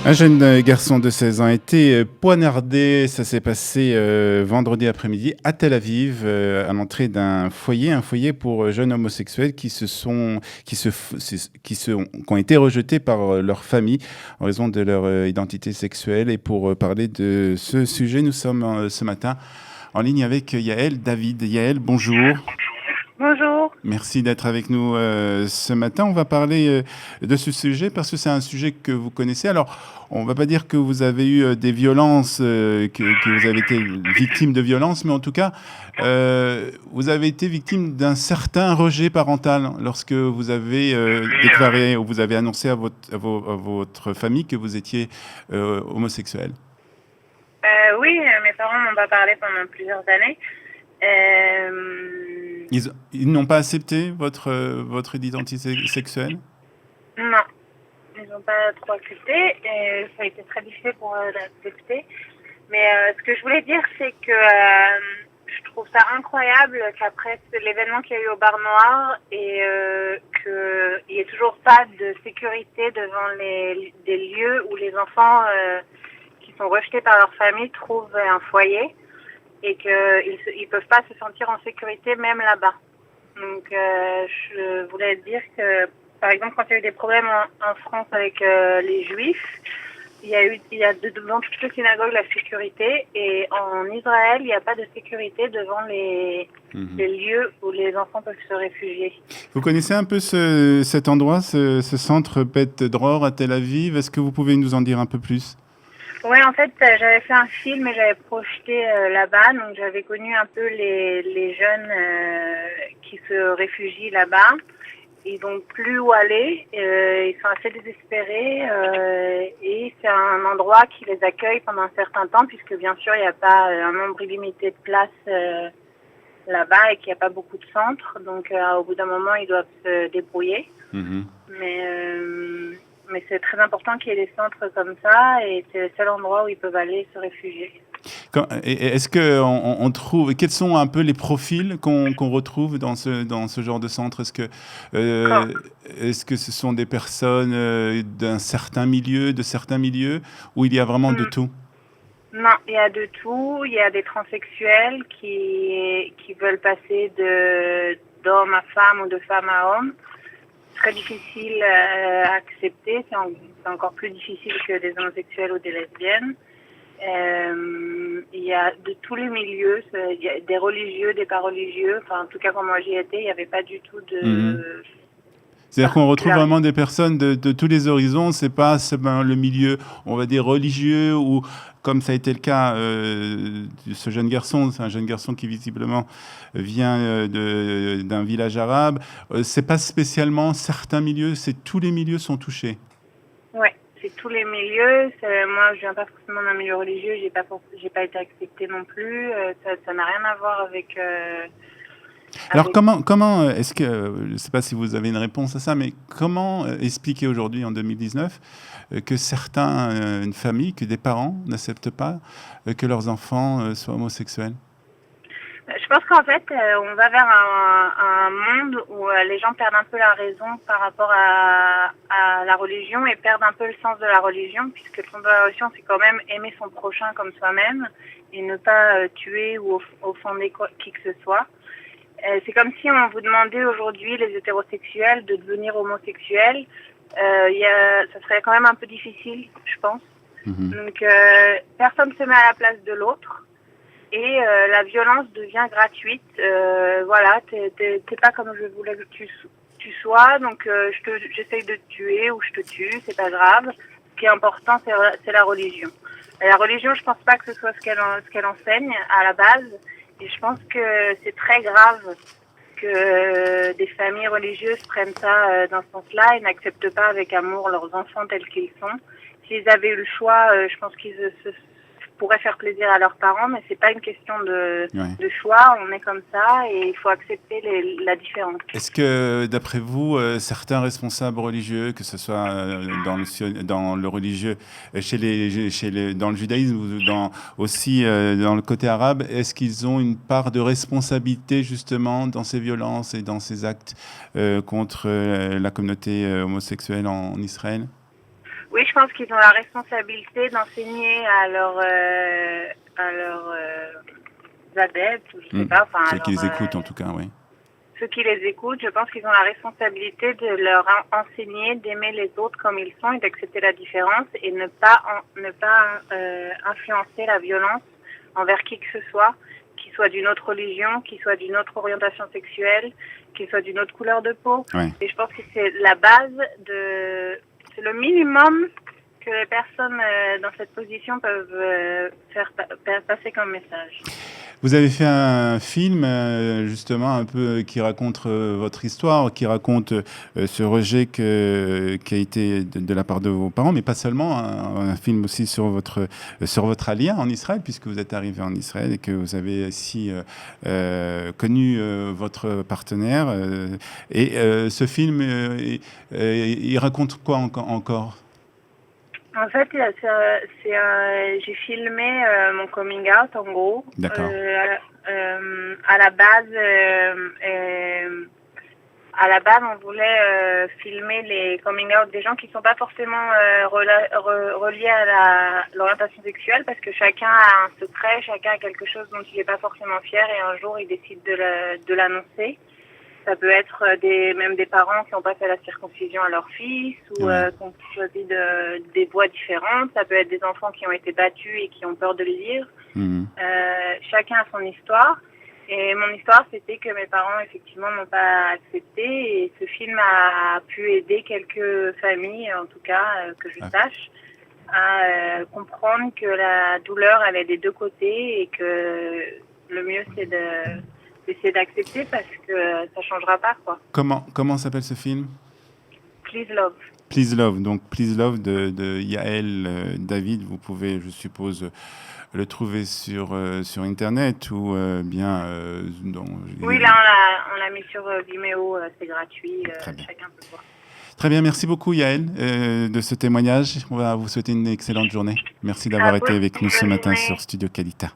Un jeune garçon de 16 ans a été poignardé. Ça s'est passé vendredi après-midi à Tel Aviv, à l'entrée d'un foyer, un foyer pour jeunes homosexuels qui ont été rejetés par leur famille en raison de leur identité sexuelle. Et pour parler de ce sujet, nous sommes ce matin en ligne avec Yaël David. Yaël, bonjour. Bonjour. Merci d'être avec nous ce matin. On va parler de ce sujet parce que c'est un sujet que vous connaissez. Alors, on ne va pas dire que vous avez eu des violences, que vous avez été victime de violences, mais en tout cas, vous avez été victime d'un certain rejet parental lorsque vous avez déclaré ou vous avez annoncé à votre famille que vous étiez homosexuel. Oui, mes parents m'ont pas parlé pendant plusieurs années. Ils n'ont pas accepté votre identité sexuelle? Non, ils n'ont pas trop accepté et ça a été très difficile pour eux d'accepter. Mais ce que je voulais dire, c'est que je trouve ça incroyable qu'après l'événement qu'il y a eu au Bar Noir et qu'il n'y ait toujours pas de sécurité devant des lieux où les enfants qui sont rejetés par leur famille trouvent un foyer et qu'ils peuvent pas se sentir en sécurité même là-bas. Donc je voulais dire que, par exemple, quand il y a eu des problèmes en France avec les Juifs, il y a devant toutes les synagogues la sécurité, et en Israël, il n'y a pas de sécurité devant les lieux où les enfants peuvent se réfugier. Vous connaissez un peu cet endroit, ce centre Beth Dror à Tel Aviv? Est-ce que vous pouvez nous en dire un peu plus? Ouais, en fait, j'avais fait un film et j'avais projeté là-bas, donc j'avais connu un peu les jeunes qui se réfugient là-bas. Ils n'ont plus où aller, ils sont assez désespérés et c'est un endroit qui les accueille pendant un certain temps, puisque bien sûr il n'y a pas un nombre illimité de places là-bas et qu'il n'y a pas beaucoup de centres, donc au bout d'un moment ils doivent se débrouiller. Mais c'est très important qu'il y ait des centres comme ça, et c'est le seul endroit où ils peuvent aller se réfugier. Est-ce qu'on trouve, quels sont un peu les profils qu'on retrouve dans ce genre de centre? Est-ce que ce sont des personnes d'un certain milieu, de certains milieux, où il y a vraiment de tout? Non, il y a de tout. Il y a des transsexuels qui veulent passer d'homme à femme ou de femme à homme. Très difficile à accepter. C'est encore plus difficile que des homosexuels ou des lesbiennes. Il y a de tous les milieux. Il y a des religieux, des pas religieux. Enfin, en tout cas, quand moi j'y étais, il n'y avait pas du tout de... C'est-à-dire qu'on retrouve vraiment des personnes de tous les horizons. C'est pas le milieu, on va dire, religieux, ou comme ça a été le cas de ce jeune garçon. C'est un jeune garçon qui visiblement vient d'un village arabe. C'est pas spécialement certains milieux, c'est tous les milieux sont touchés. Oui, c'est tous les milieux. Moi, je viens pas forcément d'un milieu religieux. J'ai pas été acceptée non plus. Ça n'a rien à voir avec... Alors comment est-ce que, je ne sais pas si vous avez une réponse à ça, mais comment expliquer aujourd'hui en 2019 que une famille, que des parents n'acceptent pas que leurs enfants soient homosexuels? Je pense qu'en fait, on va vers un monde où les gens perdent un peu la raison par rapport à la religion, et perdent un peu le sens de la religion, puisque le sens de la religion, c'est quand même aimer son prochain comme soi-même et ne pas tuer ou offender qui que ce soit. C'est comme si on vous demandait aujourd'hui, les hétérosexuels, de devenir homosexuels. Ça serait quand même un peu difficile, je pense. Donc, personne ne se met à la place de l'autre. Et la violence devient gratuite. Voilà, t'es pas comme je voulais que tu sois, donc j'essaye de te tuer ou je te tue, c'est pas grave. Ce qui est important, c'est la religion. Et la religion, je pense pas que ce soit ce qu'elle enseigne à la base. Et je pense que c'est très grave que des familles religieuses prennent ça dans ce sens-là et n'acceptent pas avec amour leurs enfants tels qu'ils sont. S'ils avaient eu le choix, je pense qu'ils pourraient faire plaisir à leurs parents, mais c'est pas une question de choix. On est comme ça et il faut accepter la différence. Est-ce que, d'après vous, certains responsables religieux, que ce soit dans le religieux, dans le judaïsme ou aussi dans le côté arabe, est-ce qu'ils ont une part de responsabilité justement dans ces violences et dans ces actes contre la communauté homosexuelle en Israël? Oui, je pense qu'ils ont la responsabilité d'enseigner à leurs adeptes, ou je sais pas, enfin, Ceux qui les écoutent, en tout cas, oui. ceux qui les écoutent, je pense qu'ils ont la responsabilité de leur enseigner d'aimer les autres comme ils sont et d'accepter la différence et ne pas influencer la violence envers qui que ce soit d'une autre religion, qui soit d'une autre orientation sexuelle, qui soit d'une autre couleur de peau. Ouais. Et je pense que c'est la base c'est le minimum que les personnes dans cette position peuvent faire passer comme message. Vous avez fait un film, justement, un peu qui raconte votre histoire, qui raconte ce rejet qui a été de la part de vos parents, mais pas seulement, un film aussi sur votre alien en Israël, puisque vous êtes arrivé en Israël et que vous avez aussi connu votre partenaire. Et ce film, il raconte quoi encore? En fait, j'ai filmé mon coming out, en gros. D'accord. À la base, on voulait filmer les coming out des gens qui ne sont pas forcément reliés à l'orientation sexuelle, parce que chacun a un secret, chacun a quelque chose dont il n'est pas forcément fier, et un jour, il décide de l'annoncer. Ça peut être même des parents qui ont pas fait la circoncision à leur fils ou qui ont choisi des voies différentes. Ça peut être des enfants qui ont été battus et qui ont peur de le dire. Chacun a son histoire. Et mon histoire, c'était que mes parents, effectivement, n'ont pas accepté. Et ce film a pu aider quelques familles, en tout cas, que je sache, à comprendre que la douleur, elle est des deux côtés et que le mieux, c'est d'essayer d'accepter parce que ça changera pas, quoi. Comment s'appelle ce film? Please Love. Please Love. Donc Please Love de Yael David. Vous pouvez, je suppose, le trouver sur Internet ou bien... Oui, là, on l'a mis sur Vimeo, c'est gratuit, chacun peut voir. Très bien, merci beaucoup Yael de ce témoignage. On va vous souhaiter une excellente journée. Merci d'avoir été avec nous ce matin sur Studio Kalita.